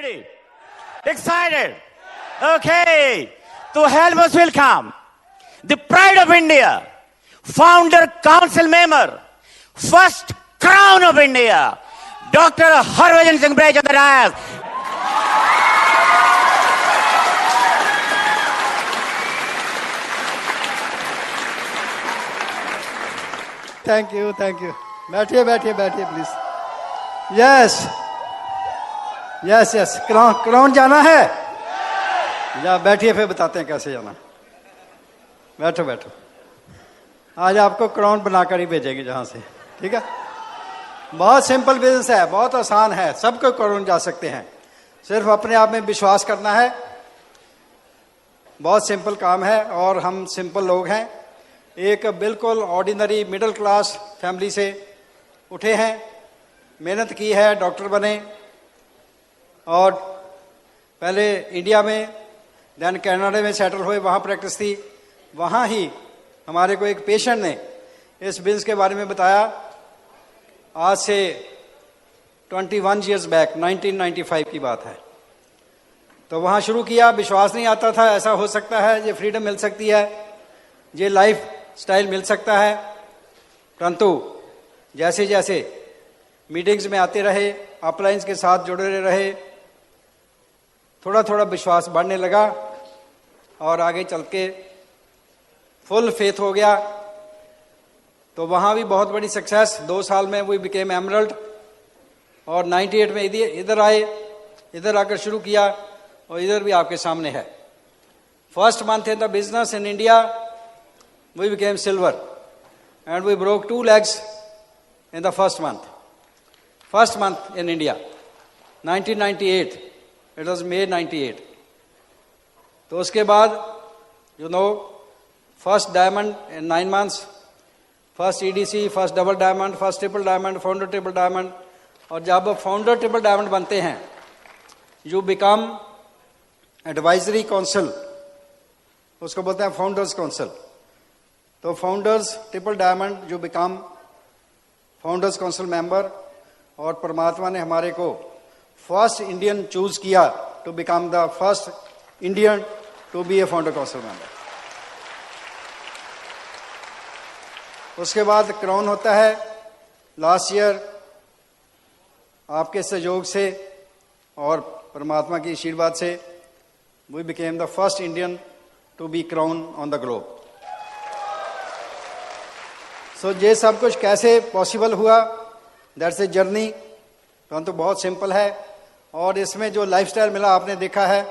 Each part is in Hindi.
Ready? Excited? Okay. To help us welcome the pride of India, founder council member, first crown of India, Dr. Harbhajan Singh Braj Chandra. Thank you बैठिए बैठिए बैठिए please. Yes yes yes crown जाना है, या बैठिए फिर बताते हैं कैसे जाना। बैठो बैठो, आज आपको क्राउन बनाकर ही भेजेंगे जहां से, ठीक है। बहुत सिंपल बिजनेस है, बहुत आसान है, सबको क्राउन जा सकते हैं, सिर्फ अपने आप में विश्वास करना है। बहुत सिंपल काम है और हम सिंपल लोग हैं, एक बिल्कुल ऑर्डिनरी मिडिल क्लास फैमिली से उठे हैं, मेहनत की है, डॉक्टर बने और पहले इंडिया में देन कनाडा में सेटल हुए, वहाँ प्रैक्टिस थी। वहाँ ही हमारे को एक पेशेंट ने इस बिजनेस के बारे में बताया, आज से 21 ईयर्स बैक 1995 की बात है। तो वहाँ शुरू किया, विश्वास नहीं आता था ऐसा हो सकता है, ये फ्रीडम मिल सकती है, ये लाइफ स्टाइल मिल सकता है। परंतु जैसे जैसे मीटिंग्स में आते रहे, अपलाइंस के साथ जुड़े रहे, थोड़ा थोड़ा विश्वास बढ़ने लगा और आगे चल के फुल फेथ हो गया। तो वहाँ भी बहुत बड़ी सक्सेस, 2 साल में वी बिकेम एमरल्ड और 98 में इधर आए, इधर आकर शुरू किया और इधर भी आपके सामने है। First month in the business in India we became silver and we broke 2 legs in the first month in India 1998, it was May 98। तो उसके बाद first diamond in 9 months, first EDC, first double diamond, first triple diamond, founder triple diamond। और जब founder triple diamond बनते हैं, you become advisory council, उसको बोलते हैं founders council। तो फाउंडर्स ट्रिपल डायमंड जो बिकम फाउंडर्स काउंसिल मेंबर, और परमात्मा ने हमारे को फर्स्ट इंडियन चूज किया to become the first Indian to be a founder council member. उसके बाद क्राउन होता है। लास्ट ईयर आपके सहयोग से और परमात्मा की आशीर्वाद से we became the first Indian to be crown on the globe. So ये सब कुछ कैसे पॉसिबल हुआ, दैट्स ए जर्नी, परंतु बहुत सिंपल है। और इसमें जो लाइफस्टाइल मिला आपने देखा है,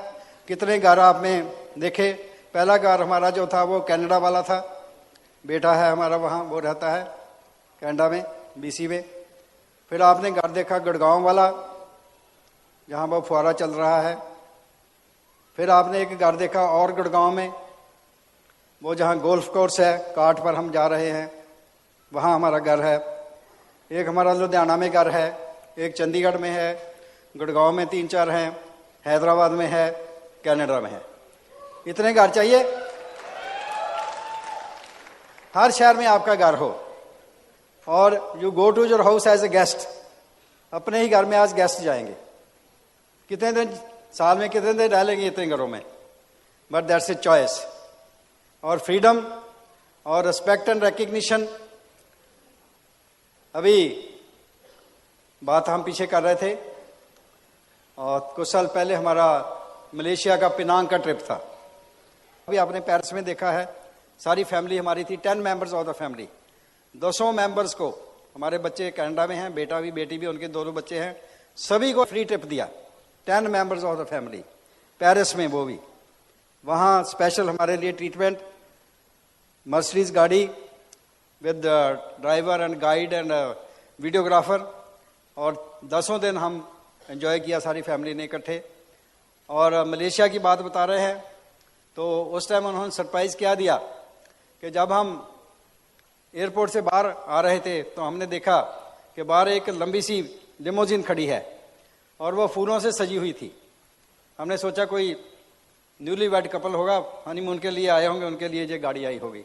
कितने घर आपने देखे। पहला घर हमारा जो था वो कनाडा वाला था, बेटा है हमारा वहाँ, वो रहता है कनाडा में BC में। फिर आपने घर देखा गुड़गांव वाला, जहाँ वो फुहारा चल रहा है। फिर आपने एक घर देखा और गुड़गांव में, वो जहाँ गोल्फ कोर्स है, कार्ट पर हम जा रहे हैं, वहाँ हमारा घर है। एक हमारा लुधियाना में घर है, एक चंडीगढ़ में है, गुड़गांव में 3-4 हैं, हैदराबाद में है, कनाडा में है। इतने घर चाहिए, हर शहर में आपका घर हो। और you go to your house as a guest, अपने ही घर में आज गेस्ट जाएंगे। कितने दिन साल में, कितने दिन रह लेंगे इतने घरों में, बट दैट्स ए चॉइस। और फ्रीडम और रिस्पेक्ट एंड रिकग्निशन, अभी बात हम पीछे कर रहे थे और कुछ साल पहले हमारा मलेशिया का पिनांग का ट्रिप था। अभी आपने पेरिस में देखा है, सारी फैमिली हमारी थी, 10 members of the family. 200 members को, हमारे बच्चे कनाडा में हैं, बेटा भी बेटी भी, उनके दोनों बच्चे हैं, सभी को फ्री ट्रिप दिया, 10 members of the family, Paris में। वो भी वहाँ स्पेशल हमारे लिए ट्रीटमेंट, मर्सिडीज गाड़ी with driver and guide and videographer, और 10 दिन हम एंजॉय किया सारी फैमिली ने इकट्ठे। और मलेशिया की बात बता रहे हैं, तो उस टाइम उन्होंने सरप्राइज क्या दिया कि जब हम एयरपोर्ट से बाहर आ रहे थे तो हमने देखा कि बाहर एक लंबी सी लिमोजिन खड़ी है और वो फूलों से सजी हुई थी। हमने सोचा कोई न्यूली वेड कपल होगा, हनीमून के लिए आए होंगे, उनके लिए ये गाड़ी आई होगी।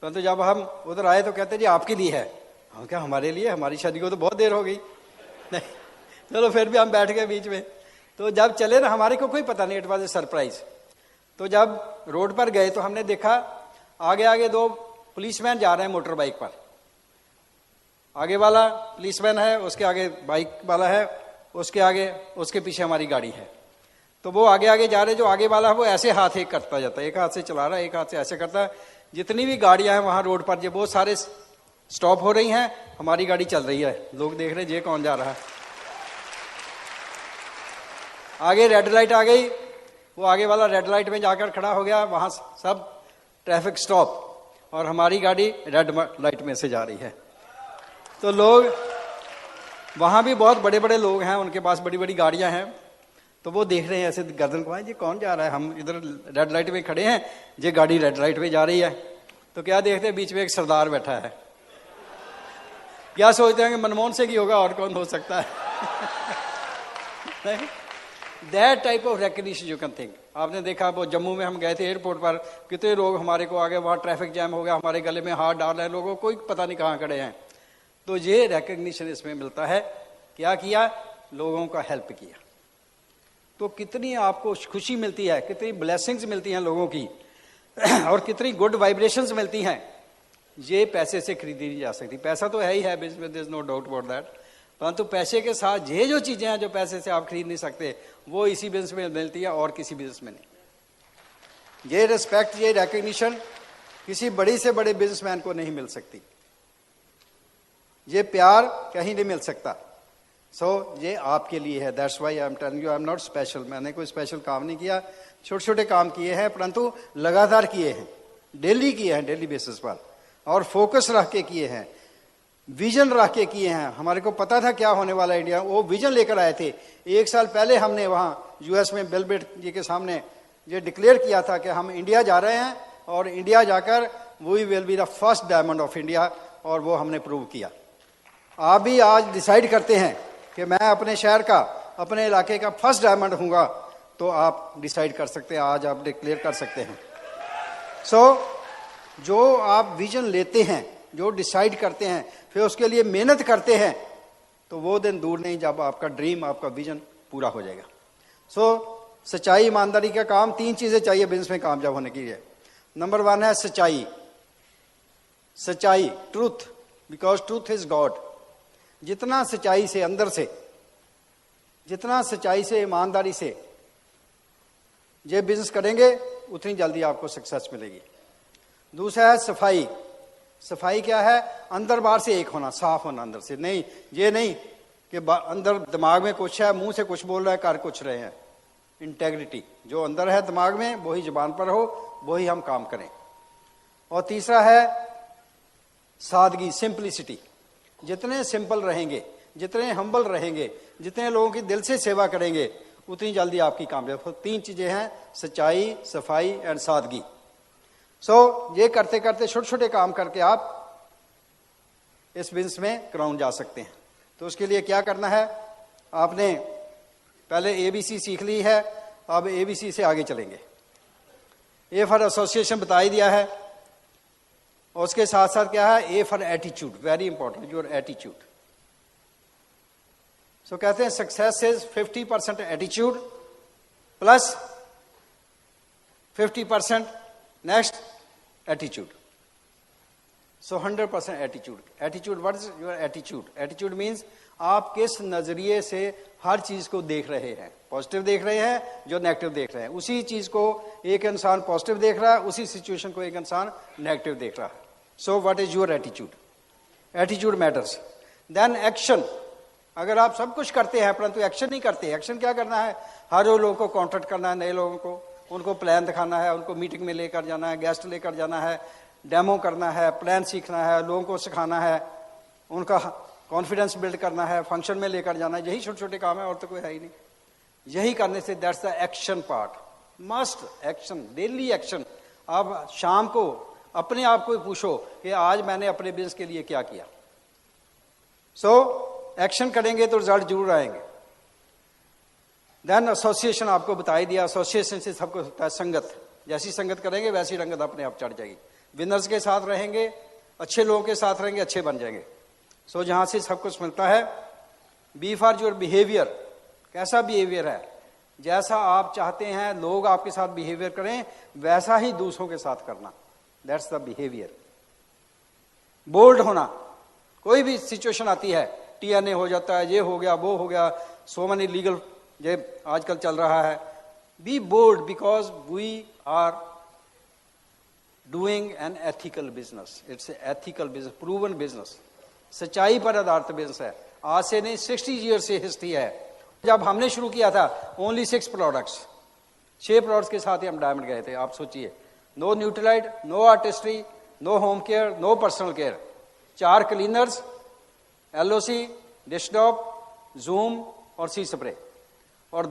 परंतु जब हम उधर आए तो कहते जी आपके लिए है। हम क्या, हमारे लिए? हमारी शादी को तो बहुत देर हो गई। नहीं, चलो फिर भी हम बैठ गए बीच में। तो जब चले ना, हमारे को कोई पता नहीं, इट वॉज ए सरप्राइज। तो जब रोड पर गए तो हमने देखा आगे आगे 2 पुलिसमैन जा रहे हैं मोटर बाइक पर। आगे वाला पुलिसमैन है, उसके आगे बाइक वाला है, उसके आगे उसके पीछे हमारी गाड़ी है। तो वो आगे आगे जा रहे, जो आगे वाला है वो ऐसे हाथ एक करता जाता है, एक हाथ से चला रहा है, एक हाथ से ऐसे करता है। जितनी भी गाड़ियां हैं वहां रोड पर, जो बहुत सारे स्टॉप हो रही हैं, हमारी गाड़ी चल रही है, लोग देख रहे ये कौन जा रहा है। आगे रेड लाइट आ गई, वो आगे वाला रेड लाइट में जाकर खड़ा हो गया, वहां सब ट्रैफिक स्टॉप, और हमारी गाड़ी रेड लाइट में से जा रही है। तो लोग वहां भी बहुत बड़े बड़े लोग हैं, उनके पास बड़ी बड़ी गाड़ियां हैं, तो वो देख रहे हैं ऐसे गर्दन को, ये कौन जा रहा है, हम इधर रेड लाइट में खड़े हैं, ये गाड़ी रेड लाइट में जा रही है। तो क्या देखते हैं, बीच में एक सरदार बैठा है। क्या सोचते हैं कि मनमोहन सिंह ही होगा, और कौन हो सकता है। That type of recognition you can think. आपने देखा वो जम्मू में हम गए थे एयरपोर्ट पर, कितने लोग हमारे को आगे, वहां ट्रैफिक जैम हो गया, हमारे गले में हाथ डाल रहे हैं लोगों, कोई पता नहीं कहाँ खड़े हैं। तो ये रिकग्निशन इसमें मिलता है। क्या किया, लोगों का हेल्प किया, तो कितनी आपको खुशी मिलती है, कितनी ब्लेसिंग्स मिलती हैं लोगों की, और कितनी गुड वाइब्रेशंस मिलती हैं। ये पैसे से खरीदी नहीं जा सकती। पैसा तो है ही है बिजनेस में, there is no doubt about that, परंतु पैसे के साथ ये जो चीजें हैं जो पैसे से आप खरीद नहीं सकते, वो इसी बिजनेस में मिलती है और किसी बिजनेस में नहीं। ये रिस्पेक्ट, ये रिकग्निशन किसी बड़ी से बड़े बिजनेसमैन को नहीं मिल सकती, ये प्यार कहीं नहीं मिल सकता। सो ये आपके लिए है। That's why I am telling you, I am not special. मैंने कोई स्पेशल काम नहीं किया, छोटे छोटे काम किए हैं, परंतु लगातार किए हैं, डेली किए हैं, डेली बेसिस पर, और फोकस रख के किए हैं, विजन रख के किए हैं। हमारे को पता था क्या होने वाला इंडिया, वो विजन लेकर आए थे। 1 साल पहले हमने वहां यूएस में बिल गेट्स जी के सामने ये डिक्लेयर किया था कि हम इंडिया जा रहे हैं, और इंडिया जाकर we will be the first diamond of India, और वो हमने प्रूव किया। आप भी आज डिसाइड करते हैं कि मैं अपने शहर का, अपने इलाके का फर्स्ट डायमंड हूंगा, तो आप डिसाइड कर सकते हैं, आज आप डिक्लेयर कर सकते हैं। सो जो आप विजन लेते हैं, जो डिसाइड करते हैं, फिर उसके लिए मेहनत करते हैं, तो वो दिन दूर नहीं जब आपका ड्रीम, आपका विजन पूरा हो जाएगा। सो सच्चाई, ईमानदारी का काम, 3 चीजें चाहिए बिजनेस में कामयाब होने के लिए। नंबर 1 है सच्चाई। सच्चाई, truth, because truth is God. जितना सच्चाई से, अंदर से, जितना सच्चाई से, ईमानदारी से ये बिजनेस करेंगे, उतनी जल्दी आपको सक्सेस मिलेगी। दूसरा है सफाई। सफाई क्या है, अंदर बाहर से एक होना, साफ होना अंदर से। नहीं, ये नहीं कि अंदर दिमाग में कुछ है, मुंह से कुछ बोल रहा है, कर कुछ रहे हैं। इंटेग्रिटी, जो अंदर है दिमाग में वही जुबान पर हो, वही हम काम करें। और तीसरा है सादगी, सिंपलिसिटी। जितने सिंपल रहेंगे, जितने हम्बल रहेंगे, जितने लोगों की दिल से सेवा करेंगे, उतनी जल्दी आपकी कामयाब। 3 चीजें हैं, सच्चाई, सफाई एंड सादगी। सो ये करते करते, छोटे छोटे काम करके आप इस बिजनेस में क्राउन जा सकते हैं। तो उसके लिए क्या करना है, आपने पहले ABC सीख ली है, अब ABC से आगे चलेंगे। A फॉर एसोसिएशन बता ही दिया है, और उसके साथ साथ क्या है, A for attitude, very important, your attitude. So कहते हैं success is 50% attitude plus 50% next attitude. So 100% attitude. Attitude, what is your attitude? Attitude means आप किस नजरिए से हर चीज को देख रहे हैं। पॉजिटिव देख रहे हैं, जो नेगेटिव देख रहे हैं। उसी चीज को एक इंसान पॉजिटिव देख रहा है, उसी सिचुएशन को एक इंसान नेगेटिव देख रहा है। So what is your attitude? Attitude matters. Then action. अगर आप सब कुछ करते हैं परंतु एक्शन नहीं करते, एक्शन क्या करना है, हर लोगों को कॉन्ट्रैक्ट करना है, नए लोगों को, उनको प्लान दिखाना है, उनको मीटिंग में लेकर जाना है, गेस्ट लेकर जाना है, डेमो करना है, प्लान सीखना है, लोगों को सिखाना है, उनका कॉन्फिडेंस बिल्ड करना है, फंक्शन में लेकर जाना है। यही छोटे छोटे काम है, और तो कोई है ही नहीं। यही करने से that's the action part. Must action, daily action. आप शाम को अपने आप को पूछो कि आज मैंने अपने बिजनेस के लिए क्या किया। सो एक्शन करेंगे तो रिजल्ट जरूर आएंगे। देन एसोसिएशन, आपको बता ही दिया, एसोसिएशन से सबको होता है संगत। जैसी संगत करेंगे वैसी रंगत अपने आप चढ़ जाएगी। विनर्स के साथ रहेंगे, अच्छे लोगों के साथ रहेंगे, अच्छे बन जाएंगे। सो जहां से सब कुछ मिलता है। Be for your behaviour. कैसा बिहेवियर है? जैसा आप चाहते हैं लोग आपके साथ बिहेवियर करें, वैसा ही दूसरों के साथ करना। That's the behaviour. बोल्ड होना, कोई भी सिचुएशन आती है, टीएनए हो जाता है, ये हो गया, वो हो गया, सो मेनी लीगल ये आजकल चल रहा है। Be bold because we are doing an ethical business. It's ethical business, proven business, सच्चाई पर आधारित बिजनेस है। आज से नहीं, 60 ईयर से हिस्ट्री है। जब हमने शुरू किया था ओनली 6 प्रोडक्ट्स, 6 प्रोडक्ट्स के साथ ही हम डायमंड गए थे। आप सोचिए, no Nutrilite, no Artistry, no home care, no personal care, 4 cleaners, LOC, dish drops, Zoom और सी स्प्रे, और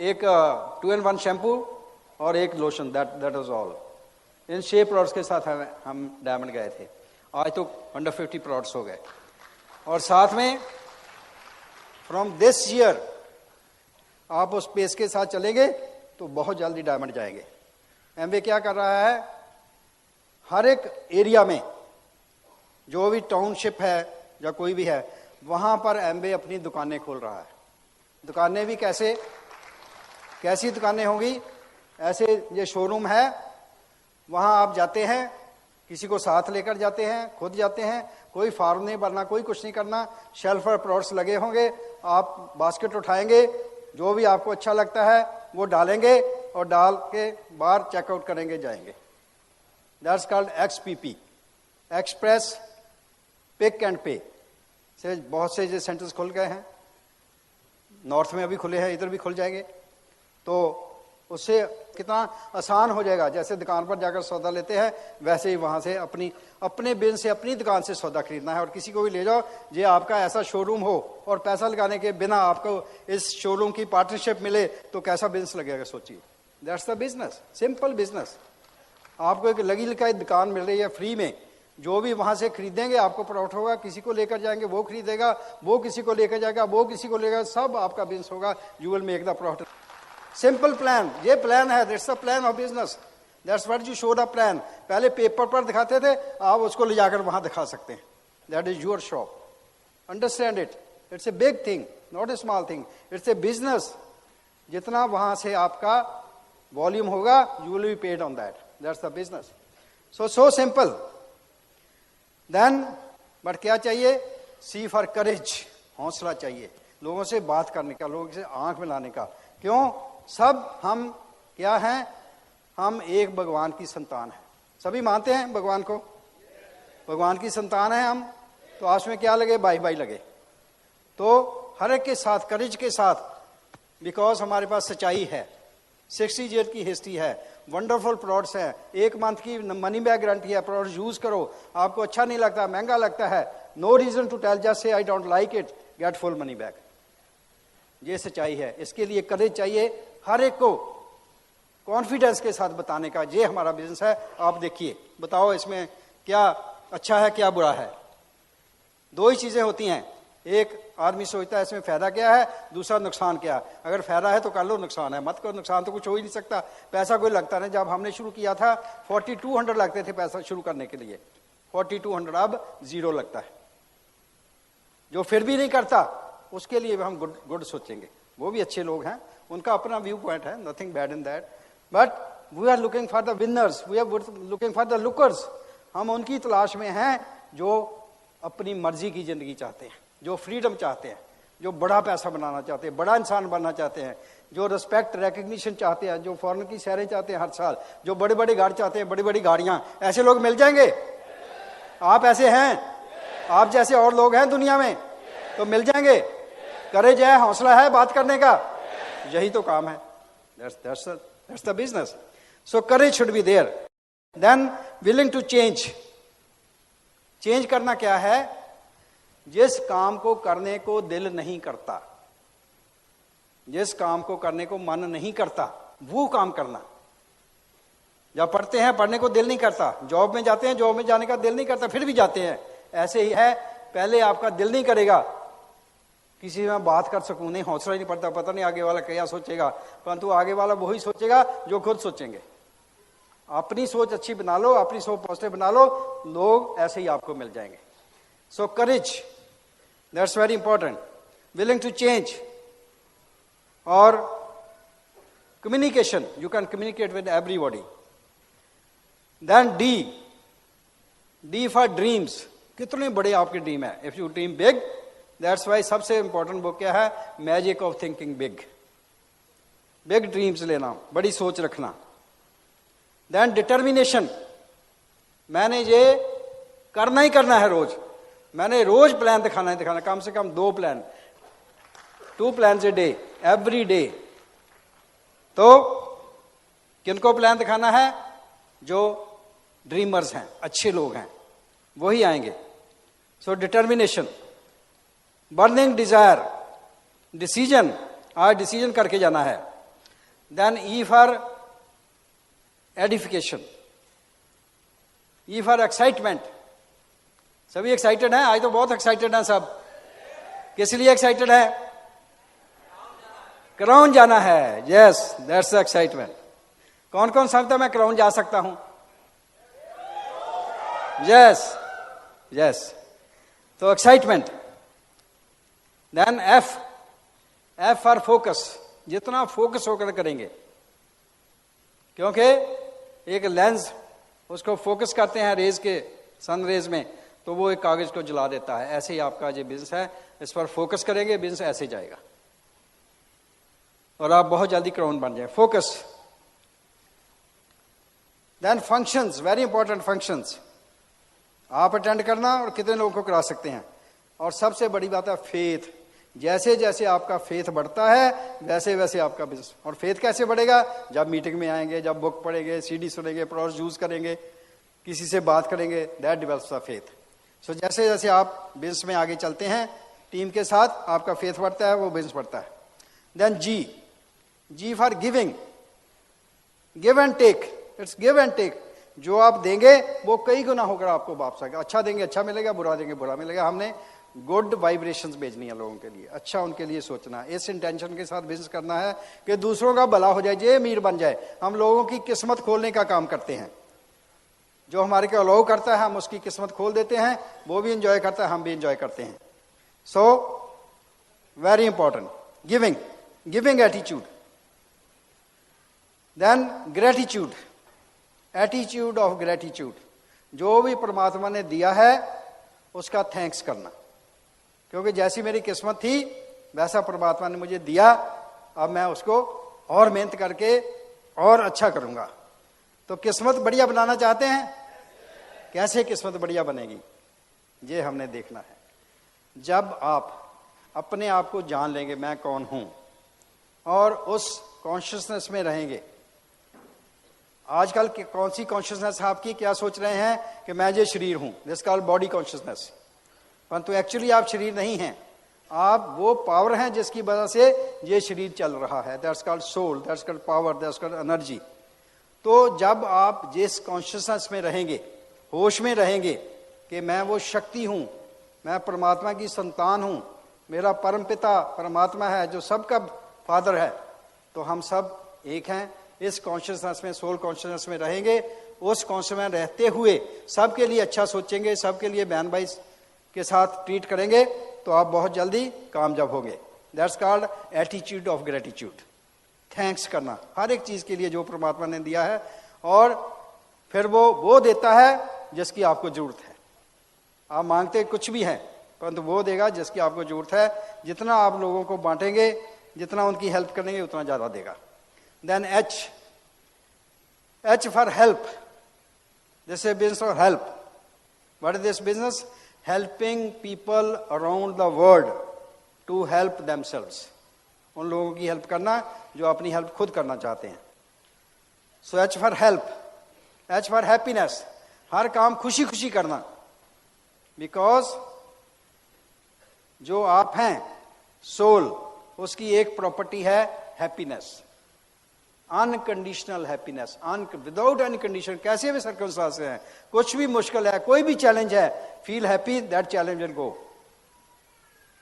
1 2-in-1 शैम्पू और 1 लोशन। That was all. इन 6 प्रोडक्ट्स के साथ हम डायमंड गए थे। आज तो 150 प्रोडक्ट्स हो गए। और साथ में फ्रॉम दिस ईयर आप उस पेस के साथ चलेंगे तो बहुत जल्दी डायमंड जाएंगे। एमवे क्या कर रहा है, हर एक एरिया में जो भी टाउनशिप है या कोई भी है, वहां पर एमवे अपनी दुकानें खोल रहा है। दुकानें भी कैसी दुकानें होंगी, ऐसे ये शोरूम है, वहां आप जाते हैं, किसी को साथ लेकर जाते हैं, खुद जाते हैं, कोई फॉर्म नहीं भरना, कोई कुछ नहीं करना, शेल्फ पर प्रोडक्ट्स लगे होंगे, आप बास्केट उठाएंगे, जो भी आपको अच्छा लगता है वो डालेंगे और डाल के बाहर चेकआउट करेंगे, जाएंगे। That's called XPP, express pick and pay. से बहुत से जो सेंटर्स खुल गए हैं, नॉर्थ में अभी खुले हैं, इधर भी खुल जाएंगे, तो उससे कितना आसान हो जाएगा। जैसे दुकान पर जाकर सौदा लेते हैं, वैसे ही वहां से अपने बिन से, अपनी दुकान से सौदा खरीदना है। और किसी को भी ले जाओ, ये आपका ऐसा शोरूम हो और पैसा लगाने के बिना आपको इस शोरूम की पार्टनरशिप मिले तो कैसा बिजनेस लगेगा, सोचिए। That's the business, simple business. आपको एक लगी लिखाई दुकान मिल रही है फ्री में, जो भी वहां से खरीदेंगे आपको प्रॉफिट होगा, किसी को लेकर जाएंगे वो खरीदेगा, वो किसी को लेकर जाएगा, वो किसी को लेगा, सब आपका बिजनेस होगा। You will make the profit. Simple plan, ये प्लान है, that's the plan of business. That's what you show the plan. पहले पेपर पर दिखाते थे, आप उसको ले जाकर वहां दिखा सकते हैं। That is your shop. Understand it, it's a big thing, not a small thing, it's a business. जितना वहां से आपका वॉल्यूम होगा, you will be paid on that. That's the business. So simple. Then but क्या चाहिए, सी फॉर करेज, हौसला चाहिए, लोगों से बात करने का, लोगों से आंख मिलाने का। क्यों, सब हम क्या हैं, हम एक भगवान की संतान हैं। सभी मानते हैं भगवान को, भगवान की संतान है हम, तो आपस में क्या लगे, भाई भाई लगे। तो हर एक के साथ करेज के साथ, बिकॉज हमारे पास सच्चाई है, 60 ईयर की हिस्ट्री है, वंडरफुल प्रोडक्ट्स है, 1 मंथ की मनी बैक गारंटी है। प्रोडक्ट यूज करो, आपको अच्छा नहीं लगता, महंगा लगता है, no reason to tell, just say I don't like it, get full money back. ये सच्चाई है। इसके लिए करेज चाहिए हर एक को, कॉन्फिडेंस के साथ बताने का, ये हमारा बिजनेस है, आप देखिए, बताओ इसमें क्या अच्छा है क्या बुरा है। 2 ही चीजें होती हैं, एक आदमी सोचता है इसमें फायदा क्या है, दूसरा नुकसान क्या है। अगर फायदा है तो कर लो, नुकसान है मत करो। नुकसान तो कुछ हो ही नहीं सकता, पैसा कोई लगता नहीं। जब हमने शुरू किया था 4200 लगते थे पैसा शुरू करने के लिए, 4200, अब 0 लगता है। जो फिर भी नहीं करता उसके लिए भी हम गुड सोचेंगे, वो भी अच्छे लोग हैं, उनका अपना व्यू पॉइंट है, nothing bad in that, but we are looking for the winners, we are looking for the lookers. हम उनकी तलाश में हैं जो अपनी मर्जी की जिंदगी चाहते हैं, जो फ्रीडम चाहते हैं, जो बड़ा पैसा बनाना चाहते हैं, बड़ा इंसान बनना चाहते हैं, जो रिस्पेक्ट रिकग्निशन चाहते हैं, जो फॉरेन की सैरें चाहते हैं हर साल, जो बड़े बड़े घर चाहते हैं, बड़ी बड़ी गाड़ियां। ऐसे लोग मिल जाएंगे, आप ऐसे हैं, आप जैसे और लोग हैं दुनिया में तो मिल जाएंगे। करेज है, हौसला है बात करने का, यही तो काम है। That's the business. So courage should be there. Then willing to change. Change करना क्या है, जिस काम को करने को दिल नहीं करता, जिस काम को करने को मन नहीं करता, वो काम करना। जब पढ़ते हैं, पढ़ने को दिल नहीं करता, जॉब में जाते हैं, जॉब में जाने का दिल नहीं करता, फिर भी जाते हैं। ऐसे ही है, पहले आपका दिल नहीं करेगा, किसी में बात कर सकूं, नहीं, हौसला ही नहीं पड़ता, पता नहीं आगे वाला क्या सोचेगा, परंतु आगे वाला वही सोचेगा जो खुद सोचेंगे। अपनी सोच अच्छी बना लो, अपनी सोच पॉजिटिव बना लो, लोग ऐसे ही आपको मिल जाएंगे। So courage, that's very important. Willing to change, और communication, you can communicate with everybody. Then D for dreams. कितने बड़े आपके ड्रीम है? If you dream big, that's why सबसे इंपॉर्टेंट बुक क्या है? Magic of thinking big. Big dreams लेना, बड़ी सोच रखना. देन डिटर्मिनेशन, मैंने ये करना ही करना है रोज. मैंने रोज प्लान दिखाना ही दिखाना, कम से कम 2 plan, 2 plan a day, every day. तो किनको प्लान दिखाना है? जो ड्रीमर्स हैं, अच्छे लोग हैं, वही आएंगे. So determination, burning desire, decision, आज डिसीजन करके जाना है. Then E for edification, E for excitement. सभी एक्साइटेड हैं? आज तो बहुत एक्साइटेड हैं सब. किस लिए एक्साइटेड है? क्राउन जाना है. Yes, that's the excitement. कौन कौन समझता मैं क्राउन जा सकता हूं? Yes yes. तो excitement. Then F for focus, जितना फोकस होकर करेंगे, क्योंकि एक लेंस उसको फोकस करते हैं रेज के, सन रेज में, तो वो एक कागज को जला देता है. ऐसे ही आपका जो बिजनेस है, इस पर फोकस करेंगे, बिजनेस ऐसे जाएगा और आप बहुत जल्दी क्राउन बन जाए. Focus. Then functions, very important functions. आप अटेंड करना और कितने लोगों को करा सकते हैं. और सबसे बड़ी बात है फेथ. जैसे जैसे आपका फेथ बढ़ता है, वैसे वैसे आपका बिजनेस. और फेथ कैसे बढ़ेगा? जब मीटिंग में आएंगे, जब बुक पढ़ेंगे, सीडी सुनेंगे, प्रोडक्ट यूज करेंगे, किसी से बात करेंगे, दैट डेवलप्स द फेथ. सो जैसे जैसे आप बिजनेस में आगे चलते हैं, टीम के साथ, आपका फेथ बढ़ता है, वो बिजनेस बढ़ता है. Then G for giving, give and take. It's give and take. जो आप देंगे वो कई गुना होकर आपको वापस आएगा. अच्छा देंगे अच्छा मिलेगा, बुरा देंगे बुरा मिलेगा. हमने गुड वाइब्रेशंस भेजनी है लोगों के लिए, अच्छा उनके लिए सोचना है. इस इंटेंशन के साथ बिजनेस करना है कि दूसरों का भला हो जाए, ये अमीर बन जाए. हम लोगों की किस्मत खोलने का काम करते हैं. जो हमारे को अलाउ करता है, हम उसकी किस्मत खोल देते हैं. वो भी इंजॉय करता है, हम भी इंजॉय करते हैं. So very important, giving attitude. Then gratitude, attitude of gratitude. जो भी परमात्मा ने दिया है उसका थैंक्स करना, क्योंकि जैसी मेरी किस्मत थी वैसा परमात्मा ने मुझे दिया. अब मैं उसको और मेहनत करके और अच्छा करूंगा. तो किस्मत बढ़िया बनाना चाहते हैं? कैसे किस्मत बढ़िया बनेगी, ये हमने देखना है. जब आप अपने आप को जान लेंगे, मैं कौन हूं, और उस कॉन्शियसनेस में रहेंगे. आजकल कौन सी कॉन्शियसनेस आपकी, क्या सोच रहे हैं कि मैं ये शरीर हूं, दिस कॉल्ड बॉडी कॉन्शियसनेस. परंतु एक्चुअली आप शरीर नहीं हैं, आप वो पावर हैं जिसकी वजह से ये शरीर चल रहा है. That's called soul, that's called power, that's called energy. तो जब आप जिस कॉन्शियसनेस में रहेंगे, होश में रहेंगे कि मैं वो शक्ति हूं, मैं परमात्मा की संतान हूं, मेरा परम पिता परमात्मा है जो सबका फादर है, तो हम सब एक हैं. इस कॉन्शियसनेस में, सोल कॉन्शियसनेस में रहेंगे. उस कॉन्शियस में रहते हुए सबके लिए अच्छा सोचेंगे, सबके लिए बहन भाई के साथ ट्रीट करेंगे, तो आप बहुत जल्दी कामयाब होंगे. That's called attitude of gratitude. Thanks करना हर एक चीज के लिए जो परमात्मा ने दिया है, और फिर वो देता है जिसकी आपको जरूरत है. आप मांगते कुछ भी हैं, परंतु वो देगा जिसकी आपको जरूरत है. जितना आप लोगों को बांटेंगे, जितना उनकी हेल्प करेंगे, उतना ज्यादा देगा. Then H for help. This is a business of help. What is this business? Helping people around the world to help themselves. उन लोगों की हेल्प करना जो अपनी हेल्प खुद करना चाहते हैं. So H for help. H for happiness. हर काम खुशी खुशी करना. Because जो आप हैं सोल, उसकी एक प्रॉपर्टी है happiness. Unconditional happiness, without any condition. कैसे भी सर्कमस्टांस है, कुछ भी मुश्किल है, कोई भी चैलेंज है, feel happy, that challenge will go.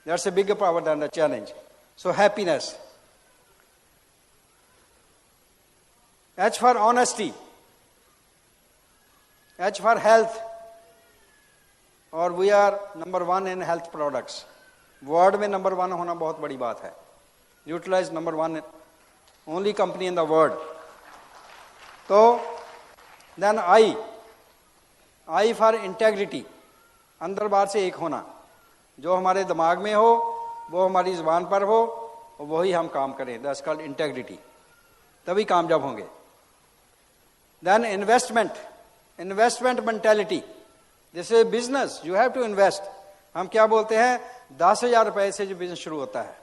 That's a bigger power than the challenge. So happiness. H for honesty, H for health. और we are number 1 in health products. World में नंबर 1 होना बहुत बड़ी बात है. Utilize number 1 only company in the world. तो देन आई फॉर इंटेग्रिटी, अंदर बाहर से एक होना, जो हमारे दिमाग में हो वो हमारी जुबान पर हो और वही हम काम करें, दैट्स कॉल्ड इंटेग्रिटी, तभी कामयाब होंगे। Then investment mentality, this is business, you have to invest. हम क्या बोलते हैं, 10,000 रुपए से जो बिजनेस शुरू होता है,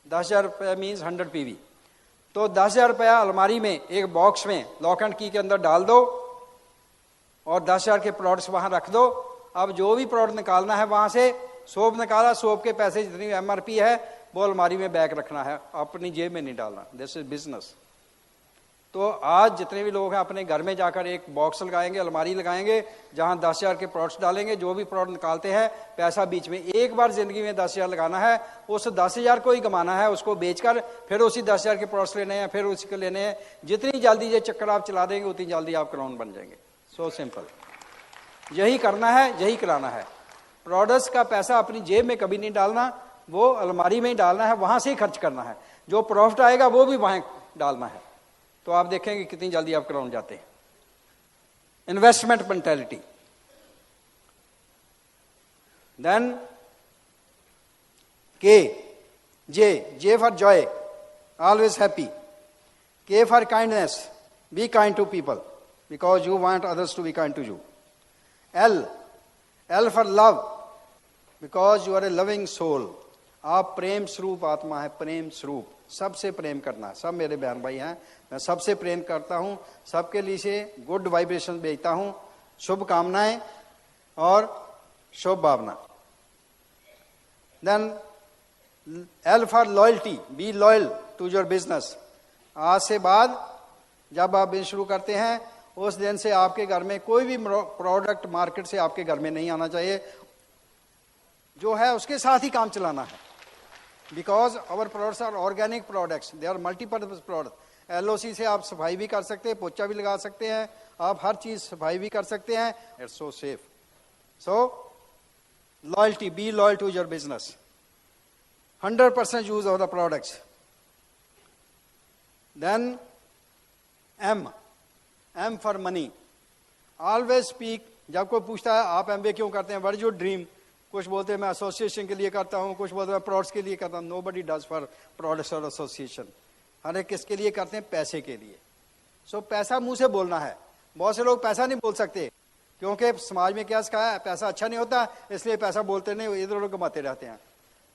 10,000 रुपये मीन्स 100 PV। तो 10,000 रुपया अलमारी में एक बॉक्स में लॉक एंड की के अंदर डाल दो और 10,000 के प्रोडक्ट्स वहां रख दो। अब जो भी प्रोडक्ट निकालना है वहां से, सोप निकाला, सोप के पैसे जितनी MRP है वो अलमारी में बैग रखना है, अपनी जेब में नहीं डालना, दिस इज बिजनेस। तो आज जितने भी लोग हैं अपने घर में जाकर एक बॉक्स लगाएंगे, अलमारी लगाएंगे, जहां 10,000 के प्रोडक्ट्स डालेंगे, जो भी प्रोडक्ट निकालते हैं पैसा बीच में, एक बार जिंदगी में 10,000 लगाना है, उस 10,000 को ही कमाना है, उसको बेचकर फिर उसी 10,000 के प्रोडक्ट्स लेने हैं, फिर उसी को लेने हैं। जितनी जल्दी ये चक्कर आप चला देंगे उतनी जल्दी आप क्राउन बन जाएंगे। सो सिंपल, यही करना है, यही कराना है। प्रोडक्ट्स का पैसा अपनी जेब में कभी नहीं डालना, वो अलमारी में ही डालना है, वहां से ही खर्च करना है, जो प्रॉफिट आएगा वो भी वहां डालना है। तो आप देखेंगे कितनी जल्दी आप क्राउन जाते हैं। Investment mentality. Then J for joy, always happy. K for kindness, be kind to people because you want others to be kind to you. L for love, because you are a loving soul. आप प्रेम स्वरूप आत्मा है, प्रेम स्वरूप, सबसे प्रेम करना। सब मेरे बहन भाई हैं, मैं सबसे प्रेम करता हूं, सबके लिए से गुड वाइब्रेशन भेजता हूं, शुभ कामनाएं और शुभ भावना। Then L for loyalty, be loyal to your business. आज से बाद जब आप बिजनेस शुरू करते हैं उस दिन से आपके घर में कोई भी प्रोडक्ट मार्केट से आपके घर में नहीं आना चाहिए, जो है उसके साथ ही काम चलाना है। Because our products are organic products, they are multipurpose product. LOC से आप सफाई भी कर सकते हैं, पोछा भी लगा सकते हैं, आप हर चीज सफाई भी कर सकते हैं, it's so safe. So loyalty, be loyal to your business, 100% use of the products. Then M for money. Always speak. जब कोई पूछता है आप MBA क्यों करते हैं, व्हाट इज योर ड्रीम, कुछ बोलते हैं मैं एसोसिएशन के लिए करता हूं, कुछ बोलते हैं प्रोडक्ट्स के लिए करता हूं। नोबडी डज फॉर प्रोडक्ट्स और एसोसिएशन। हर एक किसके लिए करते हैं, पैसे के लिए। सो पैसा मुंह से बोलना है। बहुत से लोग पैसा नहीं बोल सकते क्योंकि समाज में क्या सिखाया है, पैसा अच्छा नहीं होता, इसलिए पैसा बोलते नहीं, इधर उधर घुमाते रहते हैं।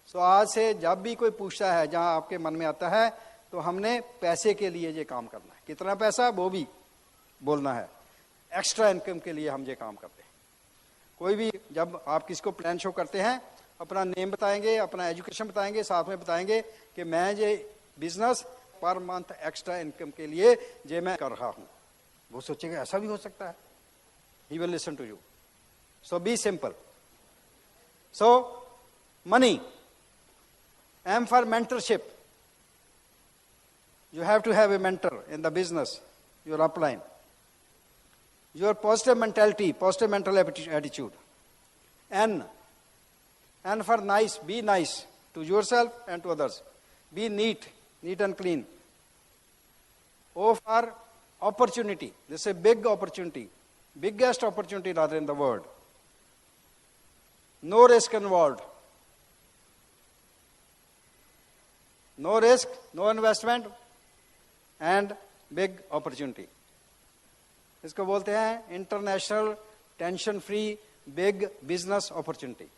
सो आज से जब भी कोई पूछता है, जहां आपके मन में आता है, तो हमने पैसे के लिए ये काम करना है। कितना पैसा वो भी बोलना है, एक्स्ट्रा इनकम के लिए हम ये काम करते हैं। कोई भी जब आप किसी को प्लान शो करते हैं, अपना नेम बताएंगे, अपना एजुकेशन बताएंगे, साथ में बताएंगे कि मैं ये business per month extra income के लिए ये मैं कर रहा हूं। वो सोचेगा ऐसा भी हो सकता है, he will listen to you. So be simple. So money, M for mentorship. You have to have a mentor in the business, your upline. Your positive mentality, positive mental attitude. N for nice, be nice to yourself and to others. Be neat and clean. O for opportunity. This is a big opportunity, biggest opportunity rather in the world. No risk involved. No risk, no investment, and big opportunity. इसको बोलते हैं international tension free big business opportunity.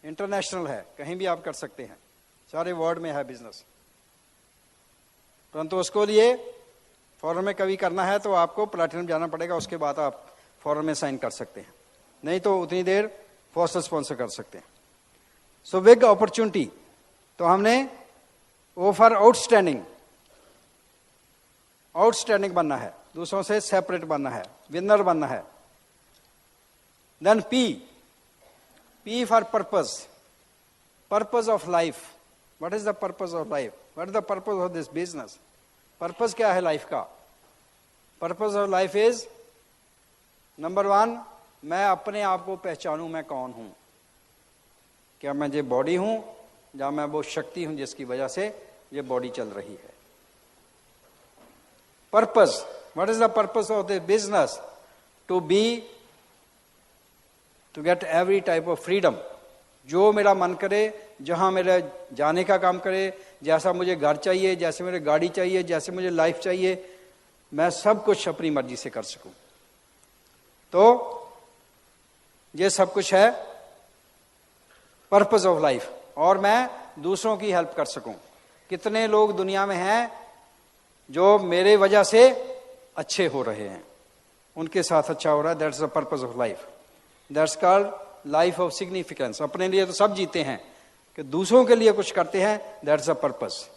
International है, कहीं भी आप कर सकते हैं, सारे वर्ल्ड में है बिजनेस। परंतु उसको लिए फॉरेन में कभी करना है तो आपको प्लैटिनम जाना पड़ेगा, उसके बाद आप फॉरेन में साइन कर सकते हैं, नहीं तो उतनी देर फॉस्टर स्पॉन्सर कर सकते हैं। So big opportunity. तो हमने ओ फॉर आउटस्टैंडिंग बनना है, दूसरों से सेपरेट बनना है, विनर बनना है। Then P for purpose of life. What is the purpose of life, what is the purpose of this business. Purpose क्या है लाइफ का? Purpose of life is number 1, मैं अपने आप को पहचानूं, मैं कौन हूं। क्या मैं ये बॉडी हूं, या मैं वो शक्ति हूं जिसकी वजह से ये बॉडी चल रही है। Purpose. What is the purpose of the business? To get every type of freedom. जो मेरा मन करे, जहां मेरा जाने का काम करे, जैसा मुझे घर चाहिए, जैसे मेरे गाड़ी चाहिए, जैसे मुझे लाइफ चाहिए, मैं सब कुछ अपनी मर्जी से कर सकूं। तो ये सब कुछ है पर्पस ऑफ लाइफ, और मैं दूसरों की हेल्प कर सकूं। कितने लोग दुनिया में हैं जो मेरे वजह से अच्छे हो रहे हैं, उनके साथ अच्छा हो रहा है। That's the purpose of life. That's called life of significance. अपने लिए तो सब जीते हैं, कि दूसरों के लिए कुछ करते हैं, that's the purpose.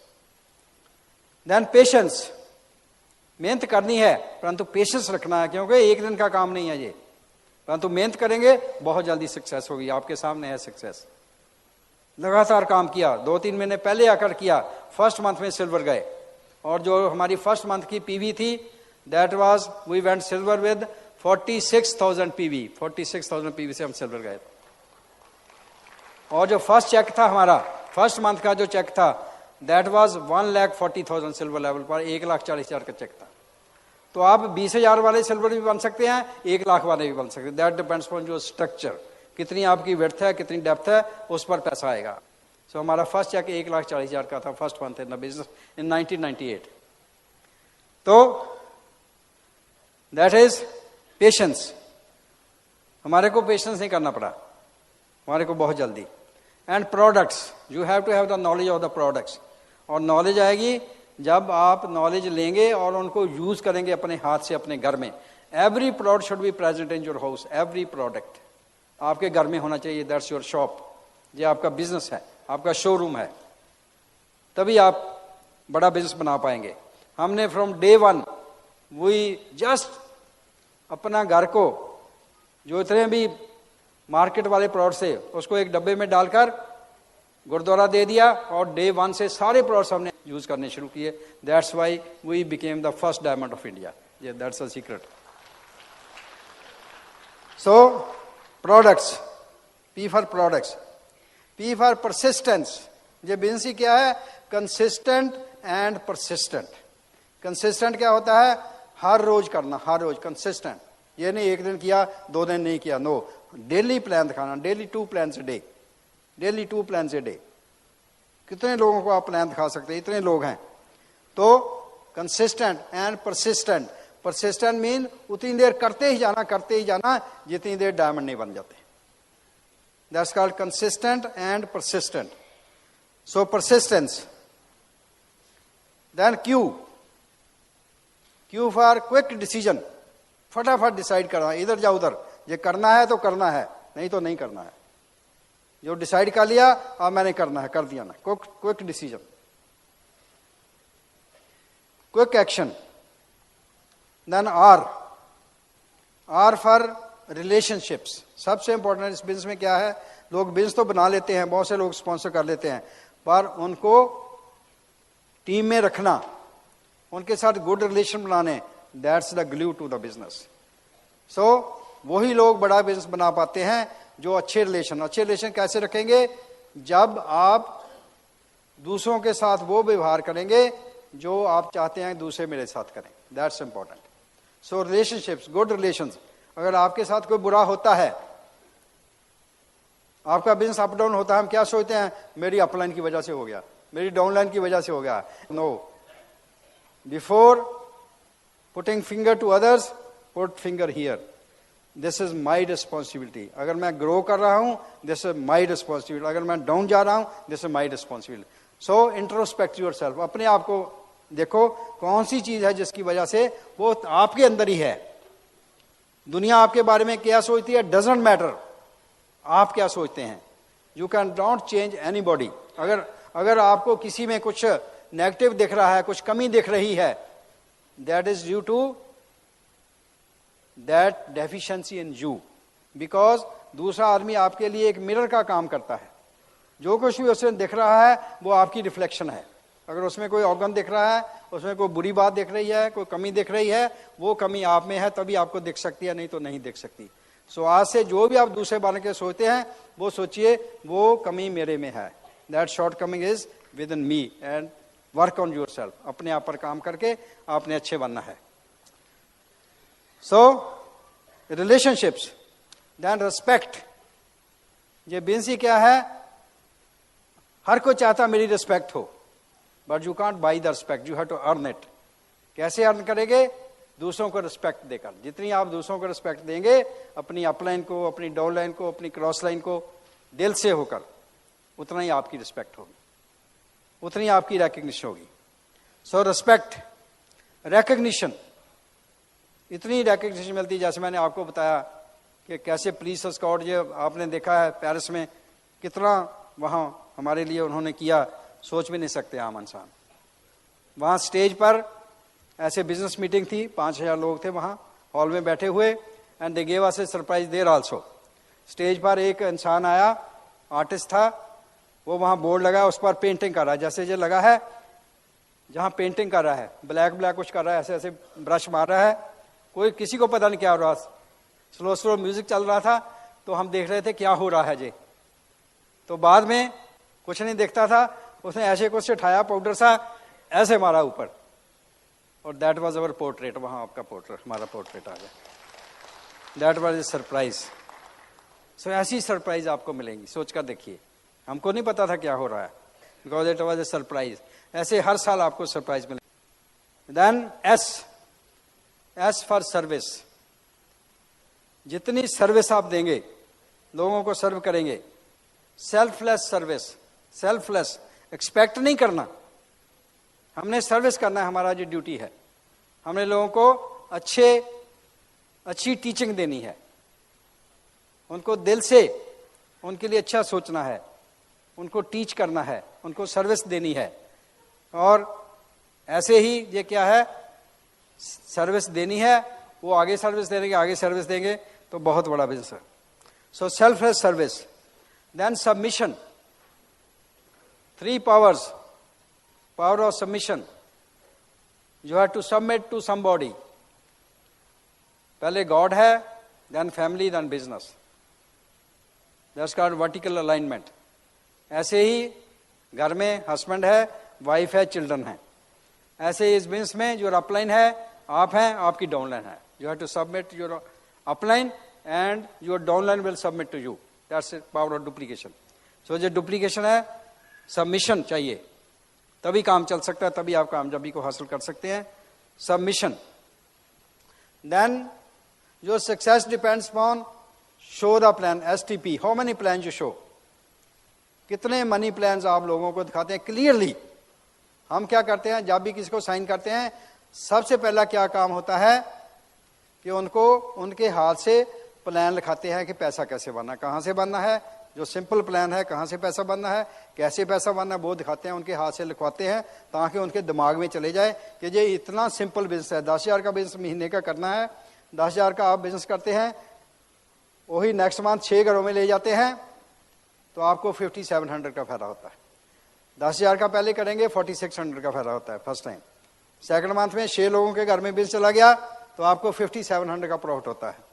Then patience. मेहनत करनी है, परंतु पेशेंस रखना है, क्योंकि एक दिन का काम नहीं है ये। परंतु मेहनत करेंगे, बहुत जल्दी सक्सेस होगी। आपके सामने है सक्सेस। लगातार काम किया, 2-3 महीने पहले आकर किया, फर्स्ट मंथ में सिल्वर गए। और जो हमारी फर्स्ट मंथ की पीवी थी, that was we went silver with 46,000 PV. 46,000 PV से हम सिल्वर गए। और जो फर्स्ट चेक था हमारा, फर्स्ट मंथ का जो चेक था, दैट वाज 1,40,000 सिल्वर लेवल पर, 1,40,000 का चेक था। तो आप 20,000 वाले सिल्वर भी बन सकते हैं, 1 लाख वाले भी बन सकते हैं। That depends on your structure, कितनी आपकी विड्थ है, कितनी डेप्थ है, उस पर पैसा आएगा। सो हमारा फर्स्ट चेक 1,40,000 का था, first month in the business in 1998। तो दैट इज पेशेंस। हमारे को पेशेंस नहीं करना पड़ा, हमारे को बहुत जल्दी। And products, you have to have the knowledge of the products. और नॉलेज आएगी जब आप नॉलेज लेंगे और उनको यूज करेंगे अपने हाथ से अपने घर में। Every product should be present in your house. Every product आपके घर में होना चाहिए। That's your shop. ये आपका बिजनेस है, आपका शोरूम है, तभी आप बड़ा बिजनेस बना पाएंगे। हमने फ्रॉम डे 1 वी जस्ट अपना घर को, जो इतने भी मार्केट वाले प्रोडक्ट्स है, उसको एक डब्बे में डालकर गुरुद्वारा दे दिया, और डे 1 से सारे प्रोडक्ट्स हमने यूज करने शुरू किए। That's why we became the first diamond of India. ये that's the secret. So products, P for products, P for persistence. ये बिजनेस ही क्या है? Consistent and persistent. कंसिस्टेंट क्या होता है? हर रोज करना, हर रोज कंसिस्टेंट। ये नहीं एक दिन किया 2 दिन नहीं किया, नो। डेली प्लान दिखाना, daily 2 plans a day, daily 2 plans a day. कितने लोगों को आप प्लान दिखा सकते हैं? इतने लोग हैं। तो consistent and persistent. Persistent mean उतनी देर करते ही जाना जितनी देर डायमंड नहीं बन जाते। That's called consistent and persistent. So persistence. Then Q, Q for quick decision. फटाफट डिसाइड करना, इधर जा उधर। ये करना है तो करना है, नहीं तो नहीं करना है। जो डिसाइड कर लिया, अब मैंने करना है, कर दिया ना। Quick decision, quick action. Then R for relationships. सबसे इंपॉर्टेंट इस बिजनेस में क्या है? लोग बिजनेस तो बना लेते हैं, बहुत से लोग स्पॉन्सर कर लेते हैं, पर उनको टीम में रखना, उनके साथ गुड रिलेशन बनाने, that's the glue to the business. So वही लोग बड़ा बिजनेस बना पाते हैं जो अच्छे रिलेशन कैसे रखेंगे? जब आप दूसरों के साथ वो व्यवहार करेंगे जो आप चाहते हैं दूसरे मेरे साथ करें। That's important. So relationships, good relations. अगर आपके साथ कोई बुरा होता है, आपका बिजनेस अप डाउन होता है, हम क्या सोचते हैं? मेरी अपलाइन की वजह से हो गया, मेरी डाउनलाइन की वजह से हो गया। No, before putting finger to others, put finger here. This is my responsibility. अगर मैं ग्रो कर रहा हूं, दिस इज माई रिस्पॉन्सिबिलिटी। अगर मैं डाउन जा रहा हूं, this is my responsibility. So introspect yourself. अपने आप को देखो, कौन सी चीज है जिसकी वजह से वो आपके अंदर ही है। दुनिया आपके बारे में क्या सोचती है, डजंट मैटर। आप क्या सोचते हैं? You can don't change anybody. अगर आपको किसी में कुछ नेगेटिव दिख रहा है, कुछ कमी दिख रही है, that is due to that deficiency in you. Because दूसरा आदमी आपके लिए एक मिरर का काम करता है। जो कुछ भी उसमें दिख रहा है वो आपकी रिफ्लेक्शन है। अगर उसमें कोई ऑर्गन दिख रहा है, उसमें कोई बुरी बात दिख रही है, कोई कमी दिख रही है, वो कमी आप में है, तभी आपको दिख सकती है, नहीं तो नहीं दिख सकती। सो आज से जो भी आप दूसरे बारे के सोचते हैं, वो सोचिए वो कमी मेरे में है। That shortcoming is within me and work on yourself, अपने आप पर काम करके आपने अच्छे बनना है। सो रिलेशनशिप्स, देन रिस्पेक्ट। ये बिजनेस क्या है, हर कोई चाहता मेरी रिस्पेक्ट हो, but you can't buy the respect, you have to earn it. कैसे अर्न करेंगे, दूसरों को रिस्पेक्ट देकर। जितनी आप दूसरों को रिस्पेक्ट देंगे, अपनी अपलाइन को, अपनी डाउनलाइन को, अपनी क्रॉस लाइन को दिल से होकर, उतना ही आपकी रिस्पेक्ट होगी, उतनी आपकी रिकग्निशन होगी। सो रिस्पेक्ट, रिकग्निशन, इतनी रिकग्निशन मिलती, जैसे मैंने आपको बताया कि कैसे पुलिस स्कॉट, जो आपने देखा है पेरिस में, कितना वहाँ हमारे लिए उन्होंने किया, सोच भी नहीं सकते आम इंसान। वहाँ स्टेज पर ऐसे बिजनेस मीटिंग थी, 5000 लोग थे वहाँ हॉल में बैठे हुए, and they gave us a surprise there also. Stage पर एक इंसान आया, आर्टिस्ट था, वो वहाँ बोर्ड लगा, उस पर पेंटिंग कर रहा है, जैसे जो लगा है जहाँ पेंटिंग कर रहा है, ब्लैक ब्लैक कुछ कर रहा है, ऐसे ऐसे ब्रश मार रहा है, कोई किसी को पता नहीं क्या हो रहा। स्लो स्लो म्यूजिक चल रहा था, तो हम देख रहे थे क्या हो रहा है जी। तो बाद में कुछ नहीं दिखता था, उसने ऐसे कुछ उठाया पाउडर सा, ऐसे मारा ऊपर, और दैट वाज अवर पोर्ट्रेट। वहां आपका पोर्ट्रेट, हमारा पोर्ट्रेट आ गया। That was a surprise. So ऐसी सरप्राइज आपको मिलेंगी, सोचकर देखिए। हमको नहीं पता था क्या हो रहा है, because it was a surprise. ऐसे हर साल आपको सरप्राइज मिलेगी। Then S for service. जितनी सर्विस आप देंगे, लोगों को सर्व करेंगे, सेल्फलेस सर्विस, सेल्फलेस, एक्सपेक्ट नहीं करना, हमने सर्विस करना है, हमारा जो ड्यूटी है। हमने लोगों को अच्छी टीचिंग देनी है, उनको दिल से उनके लिए अच्छा सोचना है, उनको टीच करना है, उनको सर्विस देनी है। और ऐसे ही ये क्या है, सर्विस देनी है, वो आगे सर्विस देंगे, आगे सर्विस देंगे, तो बहुत बड़ा बिजनेस है। So selfless service. Then submission, 3 powers. Power of submission, you have to submit to somebody. पहले God है, then family, then business. That's called vertical alignment. ऐसे ही घर में हस्बैंड है, वाइफ है, चिल्ड्रन है। ऐसे ही इस बिजनेस में जो अपलाइन है, आप हैं, आपकी डाउनलाइन है। You have to submit your upline and your downline will submit to you. That's the power of duplication. So जो duplication है, सबमिशन चाहिए, तभी काम चल सकता है, तभी आप कामयाबी को हासिल कर सकते हैं। Submission. Then your success depends upon show the plan, STP, how many plan you show. कितने मनी प्लान्स आप लोगों को दिखाते हैं क्लियरली। हम क्या करते हैं, जब भी किसी को साइन करते हैं, सबसे पहला क्या काम होता है कि उनको उनके हाथ से प्लान लिखाते हैं कि पैसा कैसे बनना, कहाँ से बनना है, जो सिंपल प्लान है, कहाँ से पैसा बनना है, कैसे पैसा बनना है, वो दिखाते हैं, उनके हाथ से लिखवाते हैं, ताकि उनके दिमाग में चले जाए कि ये इतना सिंपल बिजनेस है। 10,000 का बिजनेस महीने का करना है, 10,000 का आप बिजनेस करते हैं, वही नेक्स्ट मंथ 6 घरों में ले जाते हैं, तो आपको 5700 का फायदा होता है। 10,000 का पहले करेंगे, 4600 का फायदा होता है फर्स्ट टाइम। सेकंड मंथ में 6 लोगों के घर में बिजनेस चला गया, तो आपको 5700 का प्रॉफिट होता है।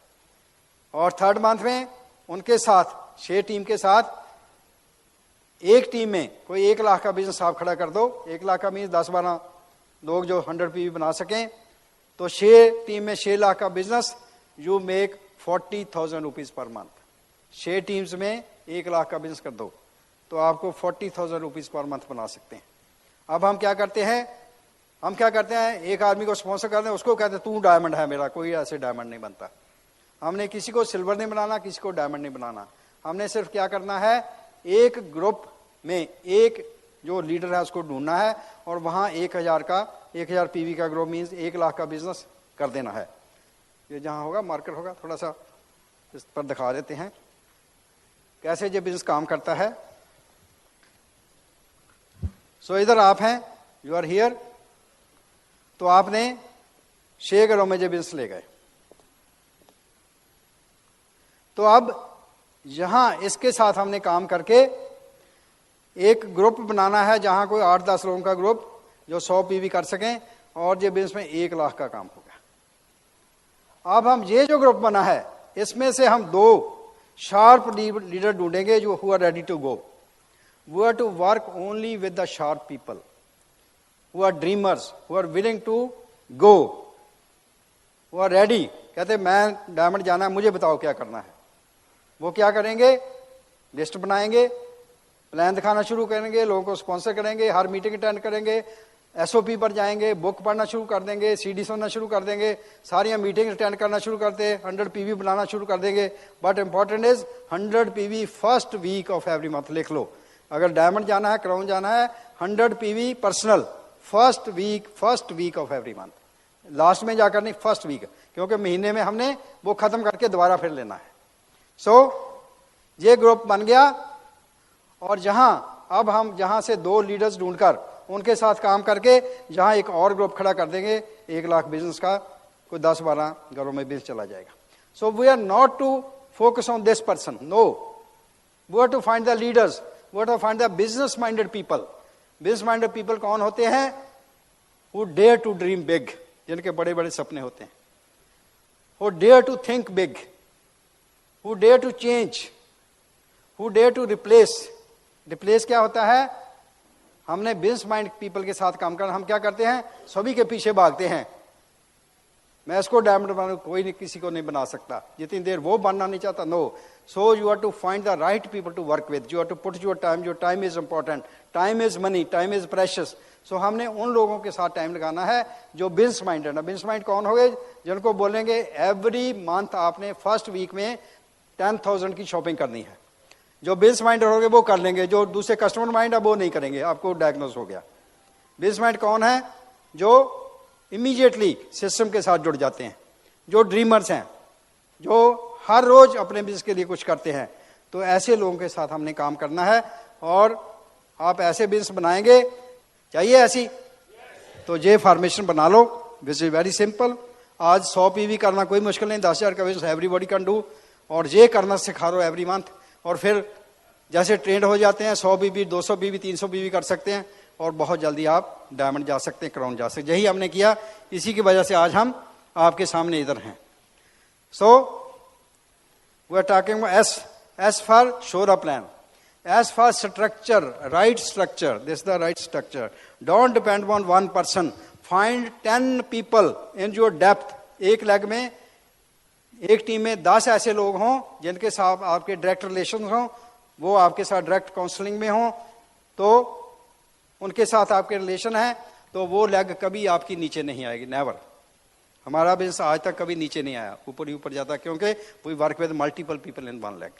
और थर्ड मंथ में उनके साथ 6 टीम के साथ, एक टीम में कोई 1 लाख का बिजनेस आप खड़ा कर दो। 1 लाख का मीन्स 10-12 लोग जो 100 PV बना सकें, तो 6 टीम में 6 लाख का business, you make 40,000 rupees per month. 6 teams में 1 लाख का बिजनेस कर दो, तो आपको 40,000 रुपीज पर मंथ बना सकते हैं। अब हम क्या करते हैं, एक आदमी को स्पॉन्सर करते हैं, उसको कहते हैं तू डायमंड है मेरा। कोई ऐसे डायमंड नहीं बनता। हमने किसी को सिल्वर नहीं बनाना, किसी को डायमंड नहीं बनाना। हमने सिर्फ क्या करना है, एक ग्रुप में एक जो लीडर है उसको ढूंढना है, और वहां 1000 PV का ग्रुप मीन्स 1 लाख का बिजनेस कर देना है। ये जहां होगा मार्केट होगा, थोड़ा सा इस पर दिखा देते हैं कैसे ये बिजनेस काम करता है। सो इधर आप हैं, यू आर हियर, तो आपने 6 घरों में ये बिजनेस ले गए। तो अब यहां इसके साथ हमने काम करके एक ग्रुप बनाना है, जहां कोई 8-10 लोगों का ग्रुप जो 100 PV कर सकें, और ये बिजनेस में 1 लाख का काम होगा। अब हम ये जो ग्रुप बना है, इसमें से हम 2 शार्प लीडर ढूंढेंगे जो who are ready to go. We are to work only with the sharp people. who are dreamers, who are willing to go, who are ready, कहते मैं डायमंड जाना है, मुझे बताओ क्या करना है। वो क्या करेंगे? लिस्ट बनाएंगे, प्लान दिखाना शुरू करेंगे, लोगों को स्पॉन्सर करेंगे, हर मीटिंग अटेंड करेंगे, एसओपी पर जाएंगे, बुक पढ़ना शुरू कर देंगे, सीडी सुनना शुरू कर देंगे, सारी मीटिंग अटेंड करना शुरू करते हैं, 100 पीवी बनाना शुरू कर देंगे। But important is 100 PV first week of every month. लिख लो, अगर डायमंड जाना है, क्राउन जाना है, 100 PV personal first week of every month. Last में जाकर नहीं, फर्स्ट वीक, क्योंकि महीने में हमने वो खत्म करके दोबारा फिर लेना है। सो ये ग्रुप बन गया, और अब हम जहां से 2 लीडर्स ढूंढकर उनके साथ काम करके जहां एक और ग्रुप खड़ा कर देंगे, 1 लाख बिजनेस का, कोई 10-12 घरों में बिजनेस चला जाएगा। So we are not to focus on this person, no, we are to find the leaders, we are to find the business minded people. Business minded people कौन होते हैं? Who dare to dream big, जिनके बड़े बड़े सपने होते हैं, who dare to think big, who dare to change, who dare to replace. Replace क्या होता है? हमने बिजनेस माइंड पीपल के साथ काम करना, हम क्या करते हैं? सभी के पीछे भागते हैं, मैं इसको डायमंड बनाऊं, कोई नहीं, किसी को नहीं बना सकता जितनी देर वो बनना नहीं चाहता। No, so you are to find the right people to work with, you are to put your time is important, time is money, time is precious. So हमने उन लोगों के साथ टाइम लगाना है जो बिजनेस माइंडेड है। बिजनेस माइंड कौन हो गए? जिनको बोलेंगे एवरी मंथ आपने फर्स्ट वीक में 10,000 की शॉपिंग करनी है। जो बिजनेस माइंड हो गए वो कर लेंगे, जो दूसरे कस्टमर माइंड है वो नहीं करेंगे, आपको डायग्नोस हो गया। बिजनेस माइंड कौन है? जो इमीडिएटली सिस्टम के साथ जुड़ जाते हैं, जो ड्रीमर्स हैं, जो हर रोज अपने बिजनेस के लिए कुछ करते हैं। तो ऐसे लोगों के साथ हमने काम करना है, और आप ऐसे बिजनेस बनाएंगे, चाहिए ऐसी, तो ये फॉर्मेशन बना लो, विच इज वेरी सिंपल। आज 100 पीवी करना कोई मुश्किल नहीं, 10,000 का बिजनेस एवरीबॉडी कैन डू, और ये करना सिखा दो एवरी मंथ। और फिर जैसे ट्रेंड हो जाते हैं, 100 बीबी, 200 बीबी, 300 बीबी कर सकते हैं, और बहुत जल्दी आप डायमंड जा सकते हैं, क्राउन जा सकते हैं। यही हमने किया, इसी की वजह से आज हम आपके सामने इधर हैं। So we are talking S for shore a plan, S for structure, right structure, this the right structure. Don't depend on 1 person, find 10 people in your depth. एक लेग में, एक टीम में 10 ऐसे लोग हों जिनके साथ आपके डायरेक्ट रिलेशन हों, वो आपके साथ डायरेक्ट काउंसलिंग में हों, तो उनके साथ आपके रिलेशन है, तो वो लेग कभी आपकी नीचे नहीं आएगी, नेवर। हमारा बिजनेस आज तक कभी नीचे नहीं आया, ऊपर ही ऊपर जाता, क्योंकि we work with multiple people in 1 leg.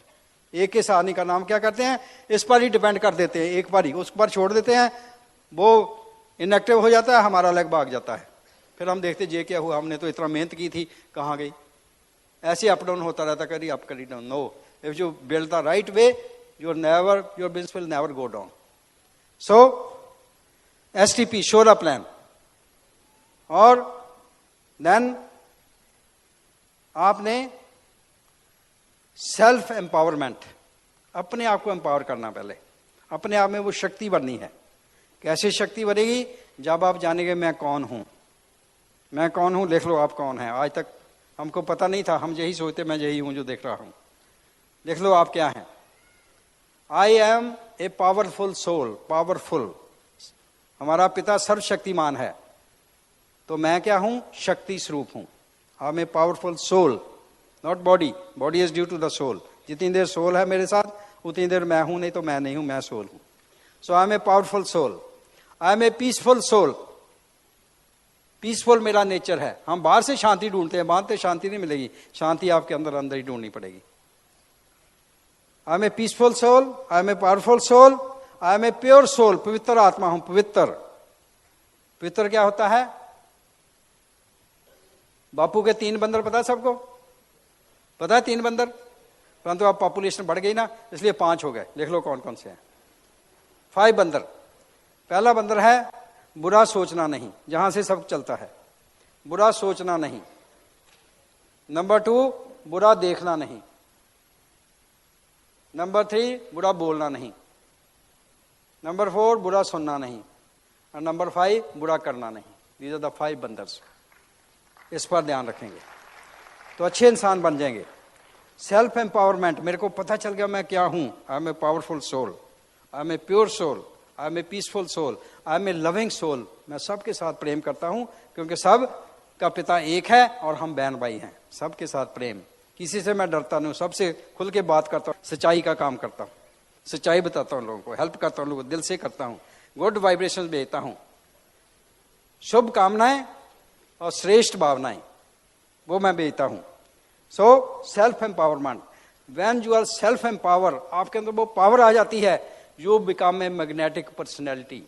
एक के साथ नहीं करना। हम क्या करते हैं? इस पर ही डिपेंड कर देते हैं, एक बार ही उस पर छोड़ देते हैं, वो इनएक्टिव हो जाता है, हमारा लेग भाग जाता है। फिर हम देखते ये क्या हुआ, हमने तो इतना मेहनत की थी, कहाँ गई? ऐसे अप डाउन होता रहता, करी अप करी down. No, if you build the right way, your business will never go down. So STP, show a plan. और देन आपने सेल्फ एम्पावरमेंट, अपने आप को एम्पावर करना। पहले अपने आप में वो शक्ति भरनी है। कैसे शक्ति भरेगी? जब आप जानेंगे मैं कौन हूं, मैं कौन हूं। लिख लो आप कौन है। आज तक हमको पता नहीं था, हम यही सोचते मैं यही हूं जो देख रहा हूं। लिख लो आप क्या हैं। I am a powerful soul, powerful. हमारा पिता सर्वशक्तिमान है, तो मैं क्या हूं? शक्ति स्वरूप हूं। I am a powerful soul, not body, body is due to the soul. जितनी देर सोल है मेरे साथ उतनी देर मैं हूं, नहीं तो मैं नहीं हूं, मैं सोल हूं। So I am a powerful soul, I am a peaceful soul. Peaceful मेरा नेचर है। हम बाहर से शांति ढूंढते हैं, बाहर से शांति नहीं मिलेगी, शांति आपके अंदर अंदर ही ढूंढनी पड़ेगी। I am a peaceful soul, I am a powerful soul, I am a pure soul. पवित्र आत्मा हूं, पवित्र। पवित्र क्या होता है? बापू के 3 बंदर पता है सबको? पता है 3 बंदर? परंतु अब पॉपुलेशन बढ़ गई ना, इसलिए 5 हो गए। लिख लो कौन कौन से हैं। 5 बंदर। पहला बंदर है बुरा सोचना नहीं, जहां से सब चलता है, बुरा सोचना नहीं। नंबर 2, बुरा देखना नहीं। नंबर 3, बुरा बोलना नहीं। नंबर 4, बुरा सुनना नहीं। और नंबर 5, बुरा करना नहीं। दीज आर द 5 बंदर्स। इस पर ध्यान रखेंगे तो अच्छे इंसान बन जाएंगे। सेल्फ एम्पावरमेंट, मेरे को पता चल गया मैं क्या हूं। I am a powerful soul, I am a pure soul, I am a peaceful soul, I am a loving soul. मैं सबके साथ प्रेम करता हूं क्योंकि सब का पिता एक है और हम बहन भाई हैं। सबके साथ प्रेम, किसी से मैं डरता नहीं, सबसे खुल के बात करता हूं, सच्चाई का काम करता हूं, सच्चाई बताता हूं लोगों को, हेल्प करता हूं लोगों को, दिल से करता हूं, गुड वाइब्रेशन भेजता हूं, शुभ कामनाएं और श्रेष्ठ भावनाएं वो मैं भेजता हूं। So self empowerment, when you are self empower, आपके अंदर वो पावर आ जाती है, you become a magnetic personality,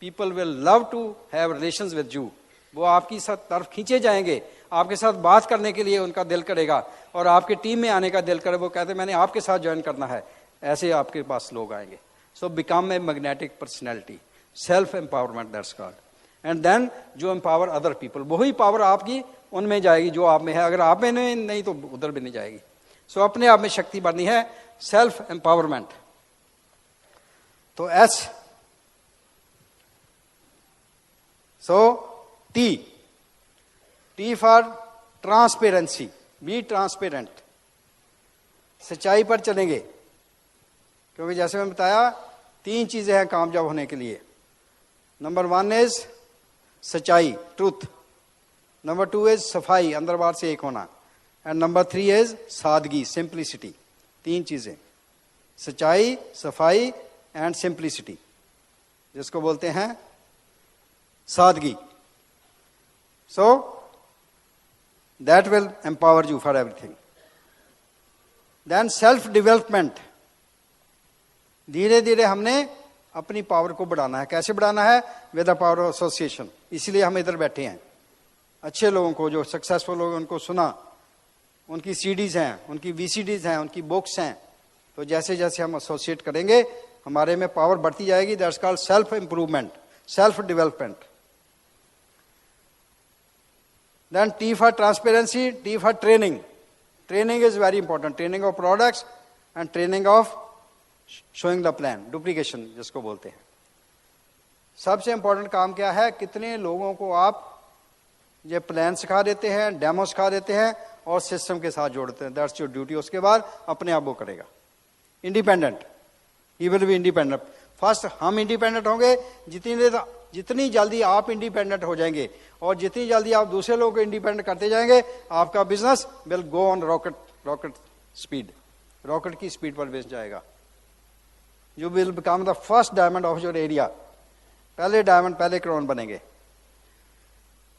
people will love to have relations with you. वो आपकी साथ तरफ खींचे जाएंगे, आपके साथ बात करने के लिए उनका दिल करेगा और आपके टीम में आने का दिल करे, वो कहते मैंने आपके साथ ज्वाइन करना है, ऐसे आपके पास लोग आएंगे। So become a magnetic personality, self empowerment, that's called. And then जो एम्पावर अदर पीपल, वही पावर आपकी उनमें जाएगी जो आप में है, अगर आप में नहीं तो उधर भी नहीं जाएगी। सो अपने आप में शक्ति बढ़नी है, सेल्फ एम्पावरमेंट। तो S, so T, T for transparency, be transparent, सच्चाई पर चलेंगे, क्योंकि जैसे मैं बताया 3 चीजें हैं कामयाब होने के लिए। नंबर 1 इज सच्चाई, ट्रूथ। नंबर 2 इज सफाई, अंदर बाहर से एक होना। एंड नंबर 3 इज सादगी, सिंप्लिसिटी। 3 चीजें, सच्चाई, सफाई एंड सिंप्लिसिटी, जिसको बोलते हैं सादगी। So that will empower you for everything. Then self development, धीरे धीरे हमने अपनी पावर को बढ़ाना है। कैसे बढ़ाना है? With the power of association. इसलिए हम इधर बैठे हैं, अच्छे लोगों को, जो सक्सेसफुल लोग उनको सुना, उनकी सीडीज हैं, उनकी वीसीडीज हैं, उनकी बुक्स हैं। तो जैसे जैसे हम एसोसिएट करेंगे हमारे में पावर बढ़ती जाएगी। That's called self improvement, self development. Then T for transparency, T for training. Training is very important, training of products and training of showing the plan, duplication जिसको बोलते हैं। सबसे इंपॉर्टेंट काम क्या है? कितने लोगों को आप ये प्लान सिखा देते हैं, डेमो सिखा देते हैं और सिस्टम के साथ जोड़ते हैं। That's your duty. उसके बाद अपने आप वो करेगा, independent, he will be independent. First हम इंडिपेंडेंट होंगे, जितनी जल्दी आप इंडिपेंडेंट हो जाएंगे और जितनी जल्दी आप दूसरे लोगों को इंडिपेंडेंट करते जाएंगे, आपका business will go on rocket speed, rocket की स्पीड पर बेच जाएगा। You will become the first diamond of your area, पहले डायमंड, पहले क्राउन बनेंगे।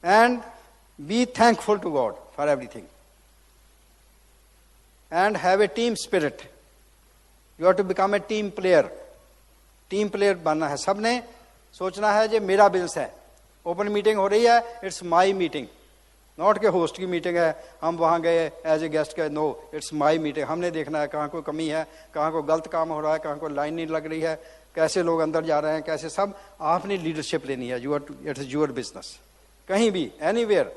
And be thankful to God for everything and have a team spirit. You have to become a team player, team player बनना है। सबने सोचना है जो मेरा बिजनेस है, ओपन मीटिंग हो रही है, इट्स माई मीटिंग, नॉट के होस्ट की मीटिंग है, हम वहां गए एज ए गेस्ट के, नो, इट्स माई मीटिंग। हमने देखना है कहाँ कोई कमी है, कहाँ कोई गलत काम हो रहा है, कहाँ कोई लाइन नहीं लग रही है, कैसे लोग अंदर जा रहे हैं, कैसे, सब आपने लीडरशिप लेनी है। इट्स योर बिजनेस, कहीं भी एनीवेयर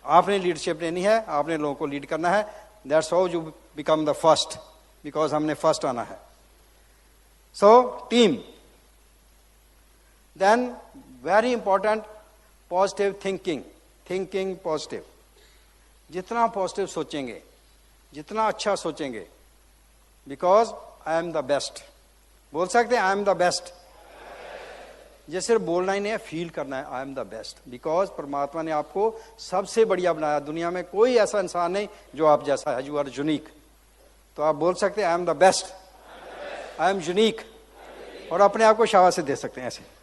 आपने लीडरशिप लेनी है, आपने लोगों को लीड करना है। That's how you become the first, because हमने फर्स्ट आना है। So team. Then very important, positive thinking, thinking positive. जितना पॉजिटिव सोचेंगे, जितना अच्छा सोचेंगे, because I am the best. बोल सकते हैं आई एम द बेस्ट। ये सिर्फ बोलना ही नहीं है, फील करना है, आई एम द बेस्ट, बिकॉज परमात्मा ने आपको सबसे बढ़िया बनाया। दुनिया में कोई ऐसा इंसान नहीं जो आप जैसा है, यू आर यूनिक। तो आप बोल सकते हैं I am the best, I am unique, और अपने आप को शाबाशी दे सकते हैं। ऐसे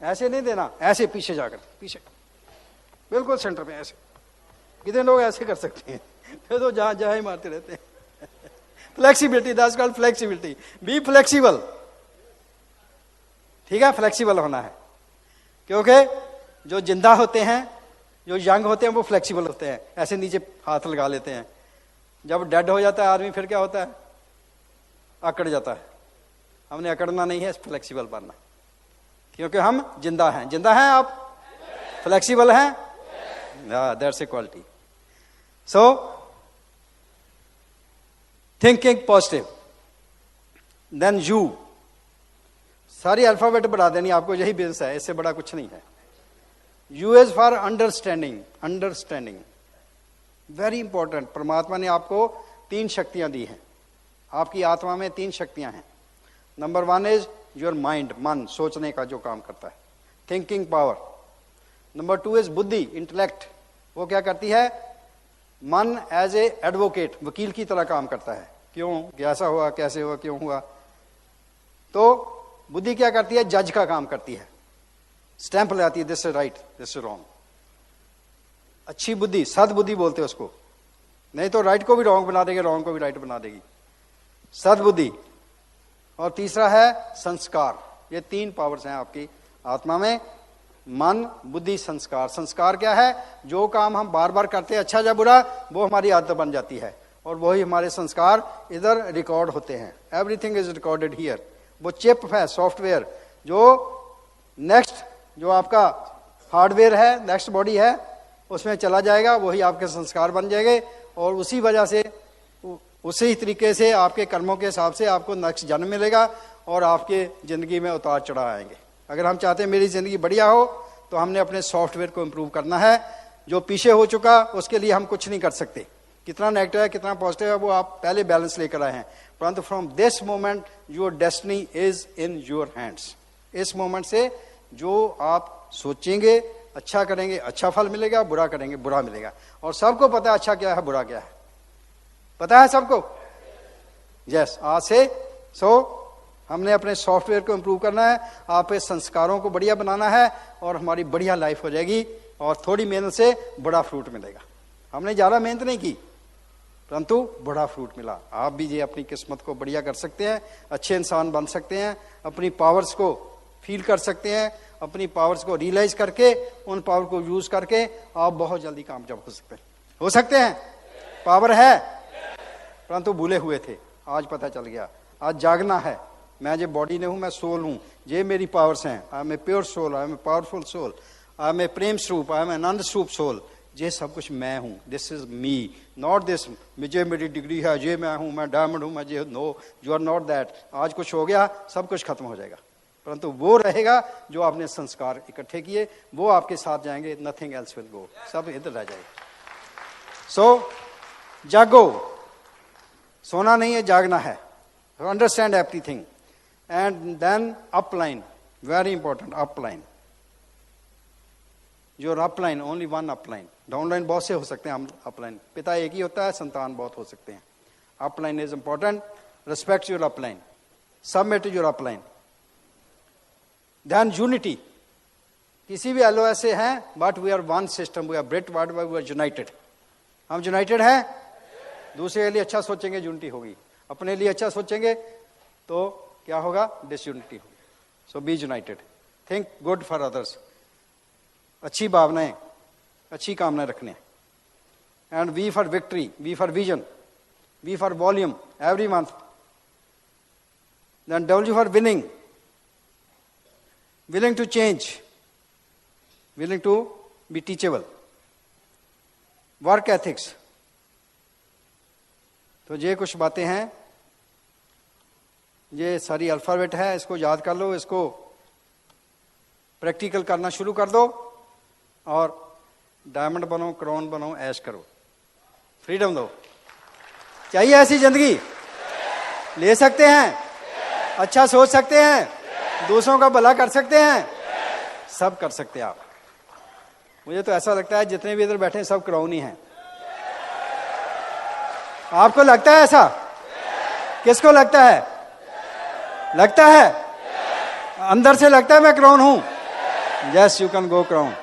ऐसे नहीं देना, ऐसे पीछे जाकर, पीछे बिल्कुल सेंटर में, ऐसे। कितने लोग ऐसे कर सकते हैं? फिर तो जहां जहां ही मारते रहते हैं। Flexibility, that's called flexibility. Be flexible, ठीक है, फ्लेक्सिबल होना है। क्योंकि जो जिंदा होते हैं, जो यंग होते हैं, वो फ्लेक्सिबल होते हैं, ऐसे नीचे हाथ लगा लेते हैं। जब डेड हो जाता है आदमी, फिर क्या होता है? अकड़ जाता है। हमने अकड़ना नहीं है, फ्लेक्सिबल बनना, क्योंकि हम जिंदा हैं। जिंदा हैं आप? फ्लेक्सिबल हैं? That's a quality. So thinking positive. Then you, सारी अल्फाबेट बढ़ा देनी आपको, यही बिजनेस है, इससे बड़ा कुछ नहीं है। You is for understanding, understanding very important. परमात्मा ने आपको 3 शक्तियां दी हैं, आपकी आत्मा में 3 शक्तियां हैं। नंबर 1 इज योर माइंड, मन, सोचने का जो काम करता है, थिंकिंग पावर। नंबर 2 इज बुद्धि, इंटेलेक्ट। वो क्या करती है? मन एज ए एडवोकेट, वकील की तरह काम करता है। क्यों, कैसा हुआ, कैसे हुआ, क्यों हुआ। तो बुद्धि क्या करती है? जज का काम करती है, स्टैंप लगाती है, this is right, this is wrong. अच्छी बुद्धि, सद्बुद्धि बोलते हैं उसको, नहीं तो राइट को भी रॉन्ग बना देगी, रॉन्ग को भी राइट बना देगी, सद्बुद्धि। और तीसरा है संस्कार। ये 3 पावर्स हैं आपकी आत्मा में, मन, बुद्धि, संस्कार। संस्कार क्या है? जो काम हम बार बार करते हैं, अच्छा या बुरा, वो हमारी आदत बन जाती है और वही हमारे संस्कार इधर रिकॉर्ड होते हैं। Everything is recorded here. वो चिप है, सॉफ्टवेयर, जो नेक्स्ट जो आपका हार्डवेयर है, नेक्स्ट बॉडी है, उसमें चला जाएगा, वही आपके संस्कार बन जाएंगे और उसी वजह से, उसी तरीके से आपके कर्मों के हिसाब से आपको नेक्स्ट जन्म मिलेगा और आपके जिंदगी में उतार चढ़ाव आएंगे। अगर हम चाहते हैं मेरी जिंदगी बढ़िया हो तो हमने अपने सॉफ्टवेयर को इंप्रूव करना है। जो पीछे हो चुका उसके लिए हम कुछ नहीं कर सकते, कितना नेगेटिव है कितना पॉजिटिव है वो आप पहले बैलेंस लेकर आए हैं, परंतु from this moment your destiny is in your hands. इस मोमेंट से जो आप सोचेंगे, अच्छा करेंगे, अच्छा फल मिलेगा, बुरा करेंगे, बुरा मिलेगा। और सबको पता है अच्छा क्या है, बुरा क्या है, पता है सबको। यस, आज से हमने अपने सॉफ्टवेयर को इंप्रूव करना है, आप इस संस्कारों को बढ़िया बनाना है और हमारी बढ़िया लाइफ हो जाएगी और थोड़ी मेहनत से बड़ा फ्रूट मिलेगा। हमने ज्यादा मेहनत नहीं की परंतु बड़ा फ्रूट मिला। आप भी ये अपनी किस्मत को बढ़िया कर सकते हैं, अच्छे इंसान बन सकते हैं, अपनी पावर्स को फील कर सकते हैं, अपनी पावर्स को रियलाइज करके उन पावर को यूज करके आप बहुत जल्दी कामयाब हो सकते हैं। पावर है परंतु भूले हुए थे, आज पता चल गया। आज जागना है, मैं जो बॉडी नहीं हूं, मैं सोल हूं, ये मेरी पावर्स हैं। I am a pure soul, I am a powerful soul, I am a प्रेम स्वरूप, आई एम ए आनंद स्वरूप सोल। ये सब कुछ मैं हूं, this is me, not this मुझे मेरी डिग्री है, ये मैं हूं, मैं डायमंड हूं, मैं ये। No, you are not that. आज कुछ हो गया, सब कुछ खत्म हो जाएगा, परंतु वो रहेगा जो आपने संस्कार इकट्ठे किए, वो आपके साथ जाएंगे। नथिंग एल्स विल गो, सब इधर रह जाएगा। सो जागो, सोना नहीं है, जागना है। Understand everything and then upline, very important. Upline, your upline, only one upline. Downline बहुत से हो सकते हैं, अपलाइन पिता एक ही होता है, संतान बहुत हो सकते हैं। Upline is important. Respect your upline, submit your upline. Then unity, किसी भी एलओएस से हैं but we are one system, we are bright world, we are united. हम यूनाइटेड हैं, दूसरे के लिए अच्छा सोचेंगे, यूनिटी होगी। अपने लिए अच्छा सोचेंगे तो क्या होगा? डिसयूनिटी होगी। So be united, think good for others. अच्छी भावनाएं, अच्छी कामनाएं रखने। And V for victory, V for vision, V for volume every month. Then W for winning, willing to change, willing to be teachable. Work ethics, तो ये कुछ बातें हैं, ये सारी अल्फाबेट है, इसको याद कर लो, इसको प्रैक्टिकल करना शुरू कर दो और डायमंड बनो, क्राउन बनो, ऐश करो, फ्रीडम दो। चाहिए ऐसी जिंदगी? ले सकते हैं, अच्छा सोच सकते हैं, दूसरों का भला कर सकते हैं, सब कर सकते हैं आप। मुझे तो ऐसा लगता है जितने भी इधर बैठे हैं सब क्राउन ही हैं। आपको लगता है ऐसा? किसको लगता है? लगता है, अंदर से लगता है मैं क्राउन हूं। Yes, you can go crown.